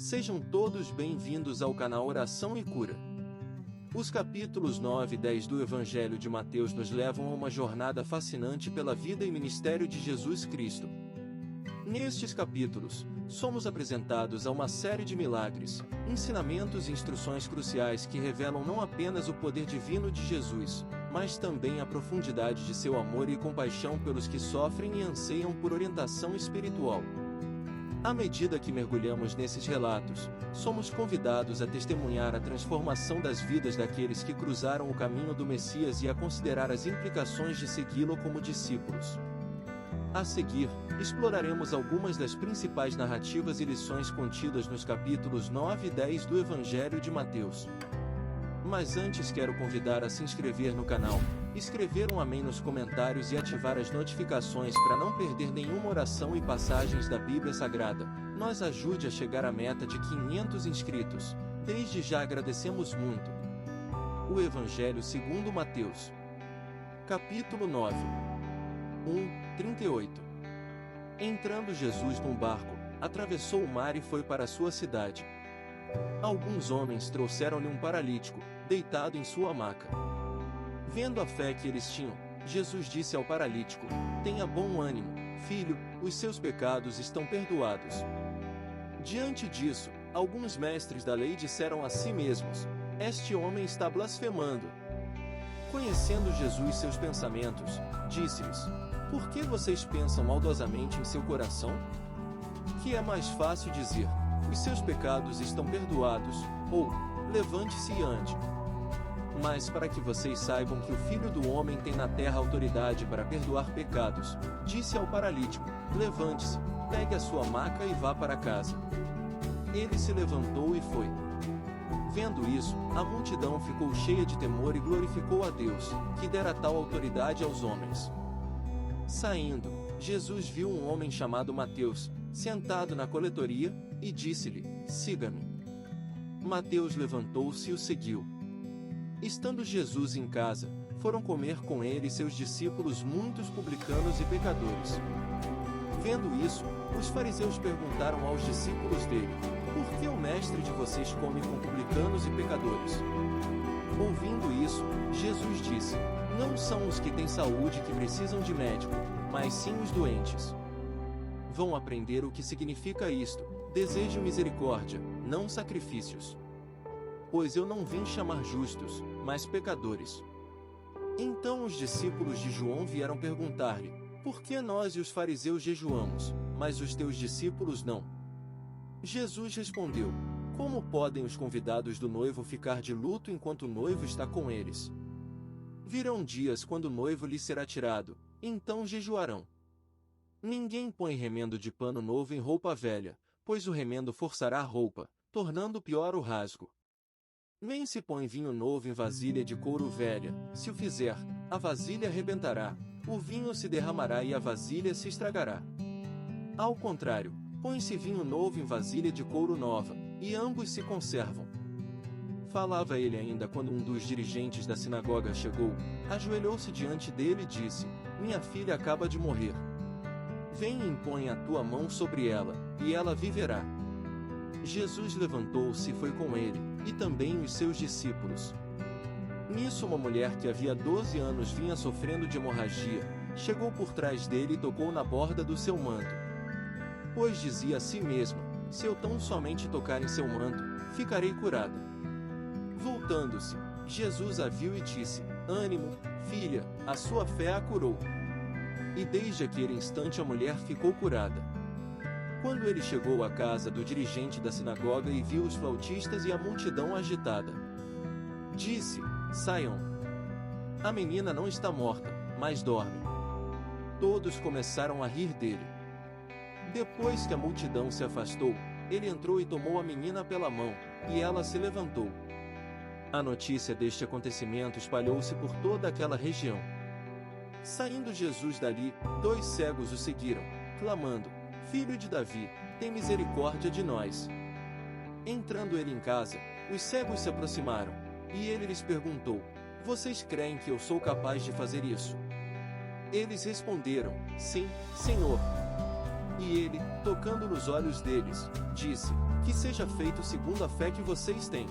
Sejam todos bem-vindos ao canal Oração e Cura. Os capítulos 9 e 10 do Evangelho de Mateus nos levam a uma jornada fascinante pela vida e ministério de Jesus Cristo. Nestes capítulos, somos apresentados a uma série de milagres, ensinamentos e instruções cruciais que revelam não apenas o poder divino de Jesus, mas também a profundidade de seu amor e compaixão pelos que sofrem e anseiam por orientação espiritual. À medida que mergulhamos nesses relatos, somos convidados a testemunhar a transformação das vidas daqueles que cruzaram o caminho do Messias e a considerar as implicações de segui-lo como discípulos. A seguir, exploraremos algumas das principais narrativas e lições contidas nos capítulos 9 e 10 do Evangelho de Mateus. Mas antes quero convidar a se inscrever no canal, escrever um amém nos comentários e ativar as notificações para não perder nenhuma oração e passagens da Bíblia Sagrada. Nos ajude a chegar à meta de 500 inscritos. Desde já agradecemos muito. O Evangelho segundo Mateus. Capítulo 9. 38. Entrando Jesus num barco, atravessou o mar e foi para a sua cidade. Alguns homens trouxeram-lhe um paralítico, deitado em sua maca. Vendo a fé que eles tinham, Jesus disse ao paralítico: "Tenha bom ânimo, filho, os seus pecados estão perdoados." Diante disso, alguns mestres da lei disseram a si mesmos: "Este homem está blasfemando." Conhecendo Jesus seus pensamentos, disse-lhes: "Por que vocês pensam maldosamente em seu coração? Que é mais fácil dizer: os seus pecados estão perdoados, ou levante-se e ande. Mas para que vocês saibam que o Filho do Homem tem na terra autoridade para perdoar pecados, disse ao paralítico: levante-se, pegue a sua maca e vá para casa." Ele se levantou e foi. Vendo isso, a multidão ficou cheia de temor e glorificou a Deus, que dera tal autoridade aos homens. Saindo, Jesus viu um homem chamado Mateus, sentado na coletoria, e disse-lhe: "Siga-me." Mateus levantou-se e o seguiu. Estando Jesus em casa, foram comer com ele e seus discípulos muitos publicanos e pecadores. Vendo isso, os fariseus perguntaram aos discípulos dele: "Por que o mestre de vocês come com publicanos e pecadores?" Ouvindo isso, Jesus disse: "Não são os que têm saúde que precisam de médico, mas sim os doentes. Vão aprender o que significa isto: desejo misericórdia, não sacrifícios. Pois eu não vim chamar justos, mas pecadores." Então os discípulos de João vieram perguntar-lhe: "Por que nós e os fariseus jejuamos, mas os teus discípulos não?" Jesus respondeu: "Como podem os convidados do noivo ficar de luto enquanto o noivo está com eles? Virão dias quando o noivo lhes será tirado, então jejuarão. Ninguém põe remendo de pano novo em roupa velha, pois o remendo forçará a roupa, tornando pior o rasgo. Nem se põe vinho novo em vasilha de couro velha, se o fizer, a vasilha arrebentará, o vinho se derramará e a vasilha se estragará. Ao contrário, põe-se vinho novo em vasilha de couro nova, e ambos se conservam." Falava ele ainda quando um dos dirigentes da sinagoga chegou, ajoelhou-se diante dele e disse: "Minha filha acaba de morrer. Vem e impõe a tua mão sobre ela, e ela viverá." Jesus levantou-se e foi com ele, e também os seus discípulos. Nisso uma mulher que havia 12 anos vinha sofrendo de hemorragia, chegou por trás dele e tocou na borda do seu manto. Pois dizia a si mesma: "Se eu tão somente tocar em seu manto, ficarei curada." Voltando-se, Jesus a viu e disse: "Ânimo, filha, a sua fé a curou." E desde aquele instante a mulher ficou curada. Quando ele chegou à casa do dirigente da sinagoga e viu os flautistas e a multidão agitada, disse: "Saiam. A menina não está morta, mas dorme." Todos começaram a rir dele. Depois que a multidão se afastou, ele entrou e tomou a menina pela mão, e ela se levantou. A notícia deste acontecimento espalhou-se por toda aquela região. Saindo Jesus dali, 2 cegos o seguiram, clamando: "Filho de Davi, tem misericórdia de nós." Entrando ele em casa, os cegos se aproximaram, e ele lhes perguntou: "Vocês creem que eu sou capaz de fazer isso?" Eles responderam: "Sim, Senhor." E ele, tocando nos olhos deles, disse: que seja feito segundo a fé que vocês têm.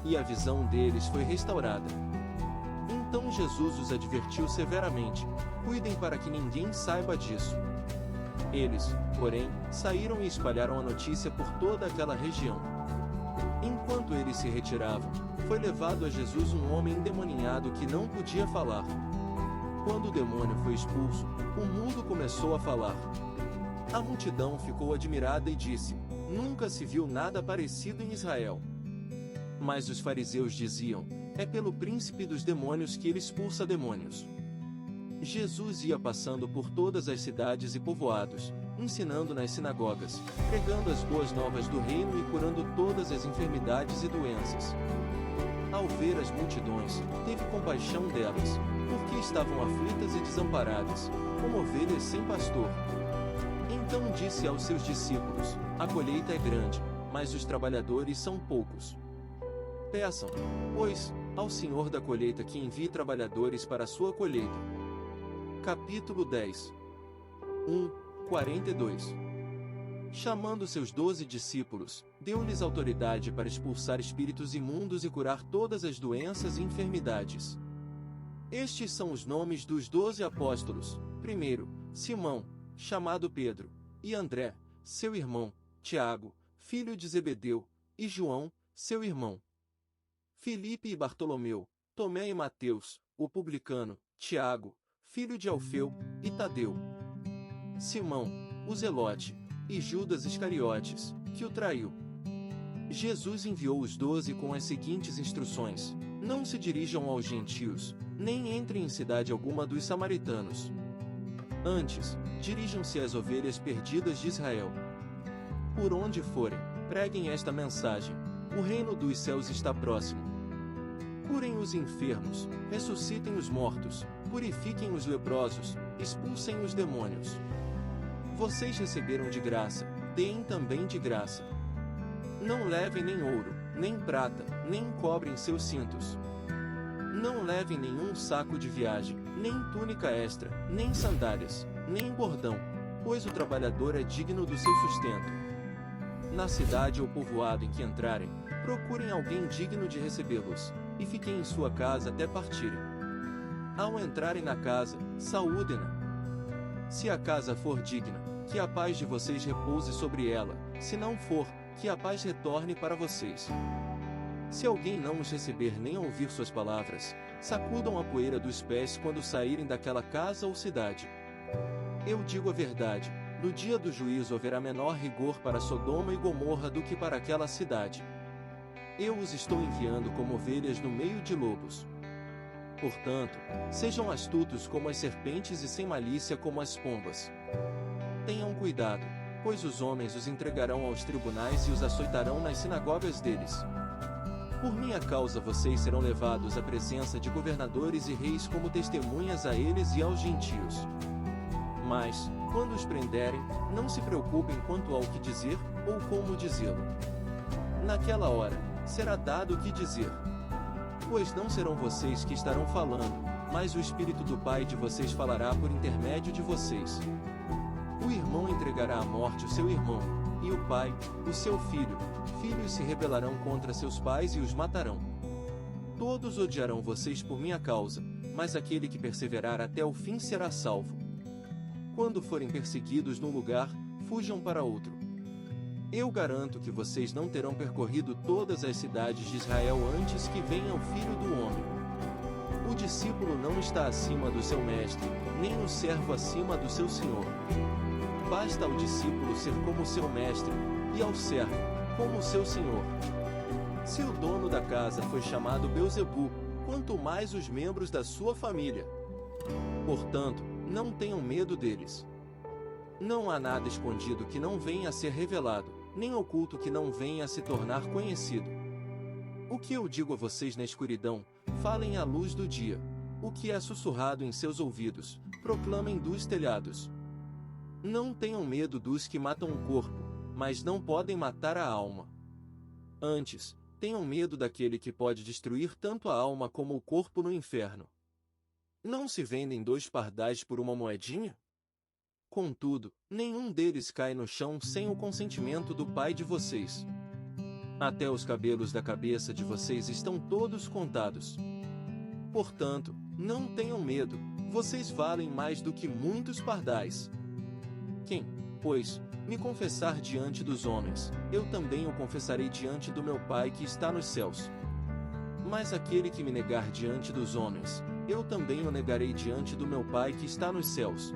E a visão deles foi restaurada. Então Jesus os advertiu severamente: cuidem para que ninguém saiba disso. Eles, porém, saíram e espalharam a notícia por toda aquela região. Enquanto eles se retiravam, foi levado a Jesus um homem endemoniado que não podia falar. Quando o demônio foi expulso, o mudo começou a falar. A multidão ficou admirada e disse: nunca se viu nada parecido em Israel. Mas os fariseus diziam: é pelo príncipe dos demônios que ele expulsa demônios. Jesus ia passando por todas as cidades e povoados, ensinando nas sinagogas, pregando as boas novas do reino e curando todas as enfermidades e doenças. Ao ver as multidões, teve compaixão delas, porque estavam aflitas e desamparadas, como ovelhas sem pastor. Então disse aos seus discípulos: a colheita é grande, mas os trabalhadores são poucos. Peçam, pois, ao Senhor da colheita que envie trabalhadores para a sua colheita. Capítulo 10. 42. Chamando seus 12 discípulos, deu-lhes autoridade para expulsar espíritos imundos e curar todas as doenças e enfermidades. Estes são os nomes dos 12 apóstolos: primeiro, Simão, chamado Pedro, e André, seu irmão, Tiago, filho de Zebedeu, e João, seu irmão, Filipe e Bartolomeu, Tomé e Mateus, o publicano, Tiago, filho de Alfeu, e Tadeu, Simão, o Zelote, e Judas Iscariotes, que o traiu. Jesus enviou os 12 com as seguintes instruções: não se dirijam aos gentios, nem entrem em cidade alguma dos samaritanos. Antes, dirijam-se às ovelhas perdidas de Israel. Por onde forem, preguem esta mensagem: o reino dos céus está próximo. Curem os enfermos, ressuscitem os mortos, purifiquem os leprosos, expulsem os demônios. Vocês receberam de graça, deem também de graça. Não levem nem ouro, nem prata, nem cobre em seus cintos. Não levem nenhum saco de viagem, nem túnica extra, nem sandálias, nem bordão, pois o trabalhador é digno do seu sustento. Na cidade ou povoado em que entrarem, procurem alguém digno de recebê-los, e fiquem em sua casa até partirem. Ao entrarem na casa, saúdem-na. Se a casa for digna, que a paz de vocês repouse sobre ela; se não for, que a paz retorne para vocês. Se alguém não os receber nem ouvir suas palavras, sacudam a poeira dos pés quando saírem daquela casa ou cidade. Eu digo a verdade: no dia do juízo haverá menor rigor para Sodoma e Gomorra do que para aquela cidade. Eu os estou enviando como ovelhas no meio de lobos. Portanto, sejam astutos como as serpentes e sem malícia como as pombas. Tenham cuidado, pois os homens os entregarão aos tribunais e os açoitarão nas sinagogas deles. Por minha causa vocês serão levados à presença de governadores e reis como testemunhas a eles e aos gentios. Mas, quando os prenderem, não se preocupem quanto ao que dizer, ou como dizê-lo. Naquela hora, será dado o que dizer. Pois não serão vocês que estarão falando, mas o Espírito do Pai de vocês falará por intermédio de vocês. O irmão entregará à morte o seu irmão, e o pai, o seu filho. Filhos se rebelarão contra seus pais e os matarão. Todos odiarão vocês por minha causa, mas aquele que perseverar até o fim será salvo. Quando forem perseguidos num lugar, fujam para outro. Eu garanto que vocês não terão percorrido todas as cidades de Israel antes que venha o Filho do Homem. O discípulo não está acima do seu mestre, nem o servo acima do seu senhor. Basta ao discípulo ser como seu mestre, e ao servo, como seu senhor. Se o dono da casa foi chamado Beelzebu, quanto mais os membros da sua família. Portanto, não tenham medo deles. Não há nada escondido que não venha a ser revelado, nem oculto que não venha a se tornar conhecido. O que eu digo a vocês na escuridão, falem à luz do dia. O que é sussurrado em seus ouvidos, proclamem dos telhados. Não tenham medo dos que matam o corpo, mas não podem matar a alma. Antes, tenham medo daquele que pode destruir tanto a alma como o corpo no inferno. Não se vendem 2 pardais por uma moedinha? Contudo, nenhum deles cai no chão sem o consentimento do Pai de vocês. Até os cabelos da cabeça de vocês estão todos contados. Portanto, não tenham medo, vocês valem mais do que muitos pardais. Quem, pois, me confessar diante dos homens, eu também o confessarei diante do meu Pai que está nos céus. Mas aquele que me negar diante dos homens, eu também o negarei diante do meu Pai que está nos céus.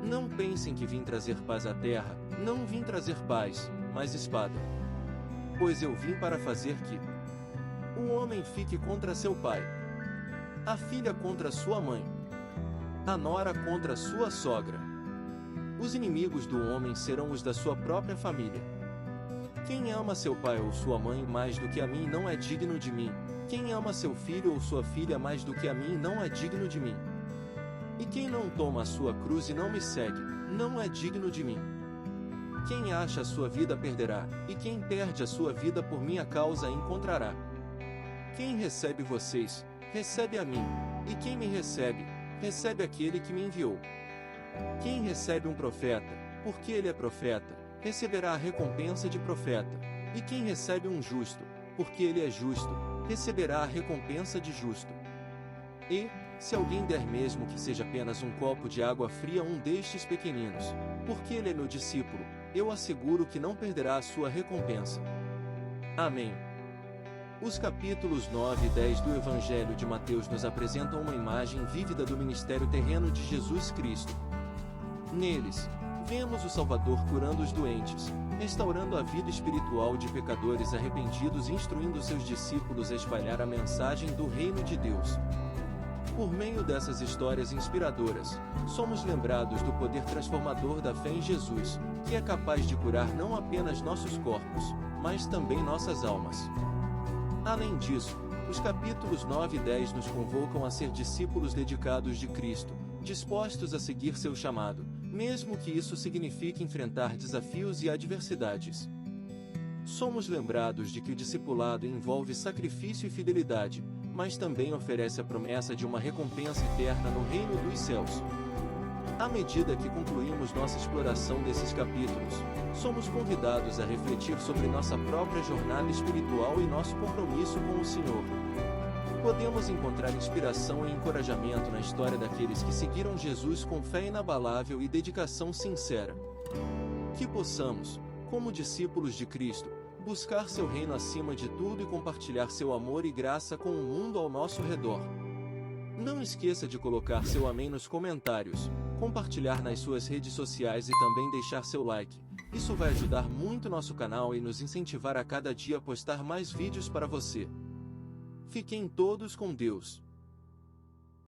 Não pensem que vim trazer paz à terra, não vim trazer paz, mas espada. Pois eu vim para fazer que o homem fique contra seu pai, a filha contra sua mãe, a nora contra sua sogra. Os inimigos do homem serão os da sua própria família. Quem ama seu pai ou sua mãe mais do que a mim não é digno de mim. Quem ama seu filho ou sua filha mais do que a mim não é digno de mim. E quem não toma a sua cruz e não me segue, não é digno de mim. Quem acha a sua vida perderá, e quem perde a sua vida por minha causa a encontrará. Quem recebe vocês, recebe a mim, e quem me recebe, recebe aquele que me enviou. Quem recebe um profeta, porque ele é profeta, receberá a recompensa de profeta, e quem recebe um justo, porque ele é justo, receberá a recompensa de justo. E, se alguém der mesmo que seja apenas um copo de água fria a um destes pequeninos, porque ele é meu discípulo, eu asseguro que não perderá a sua recompensa. Amém. Os capítulos 9 e 10 do Evangelho de Mateus nos apresentam uma imagem vívida do ministério terreno de Jesus Cristo. Neles, vemos o Salvador curando os doentes, restaurando a vida espiritual de pecadores arrependidos e instruindo seus discípulos a espalhar a mensagem do Reino de Deus. Por meio dessas histórias inspiradoras, somos lembrados do poder transformador da fé em Jesus, que é capaz de curar não apenas nossos corpos, mas também nossas almas. Além disso, os capítulos 9 e 10 nos convocam a ser discípulos dedicados de Cristo, dispostos a seguir seu chamado, mesmo que isso signifique enfrentar desafios e adversidades. Somos lembrados de que o discipulado envolve sacrifício e fidelidade, mas também oferece a promessa de uma recompensa eterna no reino dos céus. À medida que concluímos nossa exploração desses capítulos, somos convidados a refletir sobre nossa própria jornada espiritual e nosso compromisso com o Senhor. Podemos encontrar inspiração e encorajamento na história daqueles que seguiram Jesus com fé inabalável e dedicação sincera. Que possamos, como discípulos de Cristo, buscar seu reino acima de tudo e compartilhar seu amor e graça com o mundo ao nosso redor. Não esqueça de colocar seu amém nos comentários, compartilhar nas suas redes sociais e também deixar seu like. Isso vai ajudar muito nosso canal e nos incentivar a cada dia a postar mais vídeos para você. Fiquem todos com Deus.